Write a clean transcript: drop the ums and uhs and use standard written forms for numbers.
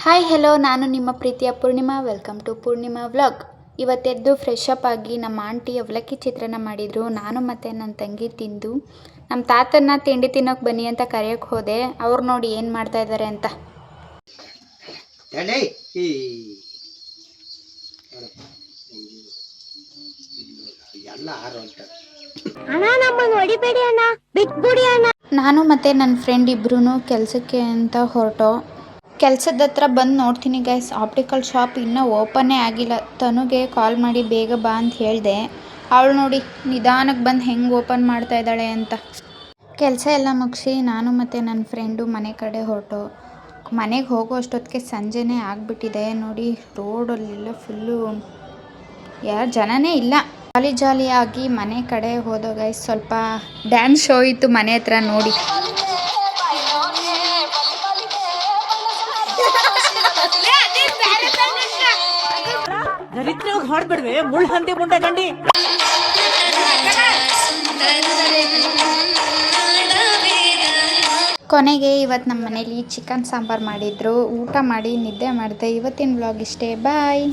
Hi hello, ನಾನು ನಿಮ್ಮ ಪ್ರೀತಿಯ Purnima. Welcome to Purnima vlog. ಇವತ್ತೆದ್ದು ಫ್ರೆಶ್ ಅಪ್ ಆಗಿ ನಮ್ಮ ಆಂಟಿ ಅವಲಕ್ಕಿ ಚಿತ್ರಾನ್ನ ಮಾಡಿದರು. ನಾನು ಮತ್ತು ನನ್ನ ತಂಗಿ ತಿಂದು ನಮ್ಮ ತಾತನ್ನ ತಿಂಡಿ ತಿನ್ನೋಕೆ ಬನ್ನಿ ಅಂತ ಕರೆಯೋಕ್ಕೆ ಹೋದೆ. ಅವ್ರು ನೋಡಿ ಏನು ಮಾಡ್ತಾ ಇದ್ದಾರೆ ಅಂತ. ನಾನು ಮತ್ತು ನನ್ನ ಫ್ರೆಂಡ್ ಇಬ್ರು ಕೆಲಸಕ್ಕೆ ಅಂತ ಹೊರಟೋ. ಕೆಲಸದ ಹತ್ರ ಬಂದು ನೋಡ್ತೀನಿ ಗೈಸ್, ಆಪ್ಟಿಕಲ್ ಶಾಪ್ ಇನ್ನೂ ಓಪನ್ನೇ ಆಗಿಲ್ಲ. ತನುಗೆ ಕಾಲ್ ಮಾಡಿ ಬೇಗ ಬಾ ಅಂತ ಹೇಳಿದೆ. ಅವಳು ನೋಡಿ ನಿಧಾನಕ್ಕೆ ಬಂದು ಹೆಂಗೆ ಓಪನ್ ಮಾಡ್ತಾ ಇದ್ದಾಳೆ ಅಂತ. ಕೆಲಸ ಎಲ್ಲ ಮುಗಿಸಿ ನಾನು ಮತ್ತು ನನ್ನ ಫ್ರೆಂಡು ಮನೆ ಕಡೆ ಹೊರಟೋ. ಮನೆಗೆ ಹೋಗೋ ಅಷ್ಟೊತ್ತಿಗೆ ಸಂಜೆನೇ ಆಗಿಬಿಟ್ಟಿದೆ. ನೋಡಿ ರೋಡಲ್ಲೆಲ್ಲ ಫುಲ್ಲು ಯಾರು ಜನನೇ ಇಲ್ಲ. ಜಾಲಿಯಾಗಿ ಮನೆ ಕಡೆ ಹೋದೋ ಗೈಸ್. ಸ್ವಲ್ಪ ಡ್ಯಾನ್ಸ್ ಶೋ ಇತ್ತು ಮನೆ ಹತ್ರ ನೋಡಿ. ಕೊನೆಗೆ ಇವತ್ತು ನಮ್ಮ ಮನೇಲಿ ಚಿಕನ್ ಸಾಂಬಾರು ಮಾಡಿದ್ರು. ಊಟ ಮಾಡಿ ನಿದ್ದೆ ಮಾಡಿದೆ. ಇವತ್ತಿನ ವ್ಲಾಗ್ ಇಷ್ಟೇ. ಬಾಯ್.